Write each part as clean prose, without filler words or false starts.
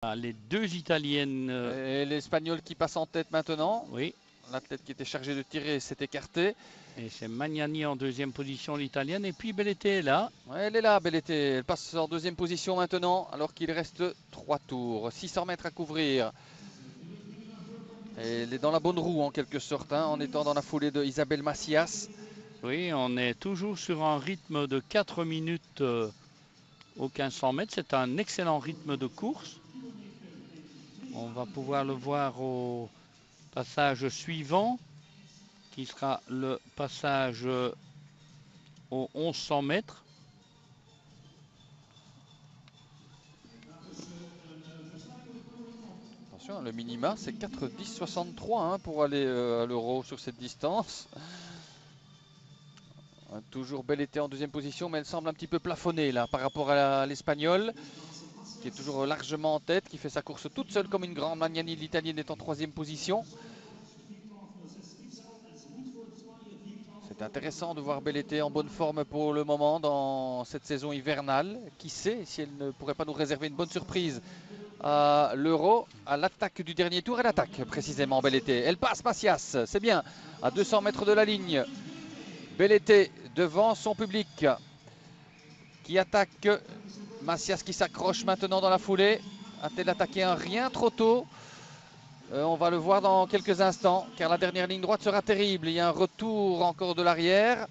Ah, les deux Italiennes. Et l'Espagnol qui passe en tête maintenant. Oui. L'athlète qui était chargé de tirer s'est écarté. Et c'est Magnani en deuxième position, l'Italienne. Et puis Belletti est là. Ouais, elle est là, Belletti. Elle passe en deuxième position maintenant, alors qu'il reste 3 tours. 600 mètres à couvrir. Et elle est dans la bonne roue en quelque sorte, hein, en étant dans la foulée de Isabelle Macias. Oui, on est toujours sur un rythme de 4 minutes aux 1500 mètres. C'est un excellent rythme de course. On va pouvoir le voir au passage suivant, qui sera le passage aux 1100 mètres. Attention, le minima c'est 4,10,63 hein, pour aller à l'Euro sur cette distance. Toujours Belletti en deuxième position, mais elle semble un petit peu plafonnée là par rapport à l'Espagnol, qui est toujours largement en tête, qui fait sa course toute seule comme une grande. Magnani, l'Italienne, est en troisième position. C'est intéressant de voir Belletti en bonne forme pour le moment dans cette saison hivernale. Qui sait si elle ne pourrait pas nous réserver une bonne surprise à l'Euro, à l'attaque du dernier tour. Elle attaque précisément Belletti. Elle passe Macias, c'est bien, à 200 mètres de la ligne. Belletti devant son public qui attaque. Macias qui s'accroche maintenant dans la foulée. A-t-elle attaqué un rien trop tôt? On va le voir dans quelques instants, car la dernière ligne droite sera terrible. Il y a un retour encore de l'arrière.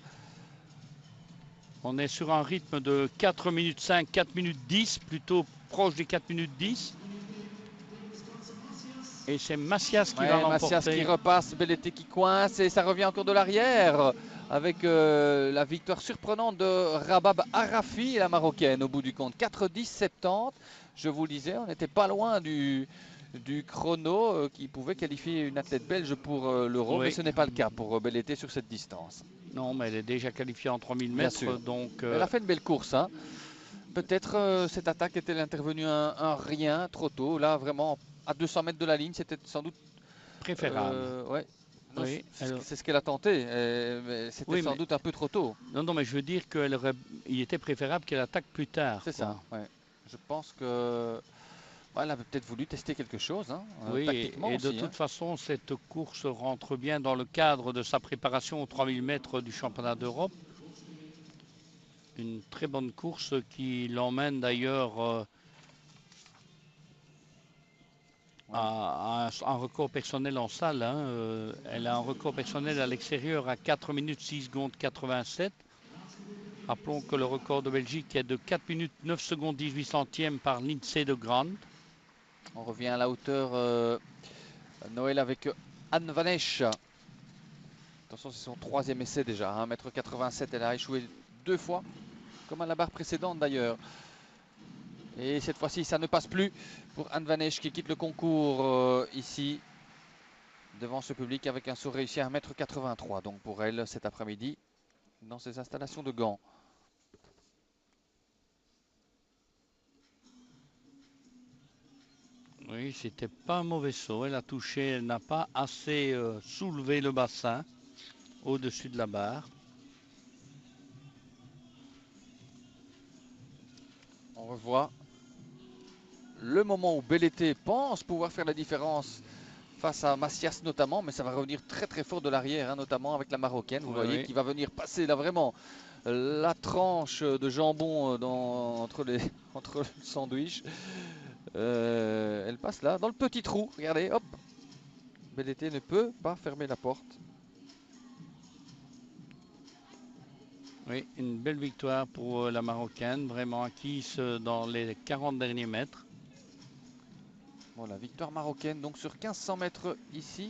On est sur un rythme de 4 minutes 5, 4 minutes 10, plutôt proche des 4 minutes 10. Et c'est Macias qui va l'emporter. Macias qui repasse, Belletti qui coince et ça revient encore de l'arrière avec la victoire surprenante de Rabab Arafi, la marocaine au bout du compte. 4,10,70. Je vous le disais, on n'était pas loin du chrono qui pouvait qualifier une athlète belge pour l'Euro, mais ce n'est pas le cas pour Belletti sur cette distance. Non, mais elle est déjà qualifiée en 3000 Bien mètres. sûr. Donc, elle a fait une belle course. Hein. Peut-être cette attaque est-elle intervenue un rien trop tôt. Là, vraiment, à 200 mètres de la ligne, c'était sans doute préférable. ouais. Oui, C'est ce qu'elle a tenté, mais c'était sans doute un peu trop tôt. Non, mais je veux dire qu'il était préférable qu'elle attaque plus tard. C'est ça, ouais. Je pense que elle avait peut-être voulu tester quelque chose, hein, oui, tactiquement et aussi. de toute façon, cette course rentre bien dans le cadre de sa préparation aux 3000 mètres du championnat d'Europe. Une très bonne course qui l'emmène d'ailleurs à un record personnel en salle. Hein. Elle a un record personnel à l'extérieur à 4 minutes 6 secondes 87. Rappelons que le record de Belgique est de 4 minutes 9 secondes 18 centièmes par Lindsay de Grant. On revient à la hauteur Noël avec Anne Vanesch. Attention, c'est son troisième essai déjà. 1,87 m, elle a échoué 2 fois, comme à la barre précédente d'ailleurs. Et cette fois-ci, ça ne passe plus pour Anne Vanesch qui quitte le concours ici, devant ce public avec un saut réussi à 1,83 m. Donc pour elle, cet après-midi, dans ses installations de Gand. Oui, c'était pas un mauvais saut. Elle a touché, elle n'a pas assez soulevé le bassin au-dessus de la barre. On revoit le moment où Belletti pense pouvoir faire la différence face à Macias notamment, mais ça va revenir très très fort de l'arrière, hein, notamment avec la Marocaine. Vous voyez qui va venir passer là vraiment la tranche de jambon entre le sandwich. Elle passe là dans le petit trou. Regardez, hop. Belletti ne peut pas fermer la porte. Oui, une belle victoire pour la Marocaine, vraiment acquise dans les 40 derniers mètres. Voilà, victoire marocaine donc sur 1500 mètres ici.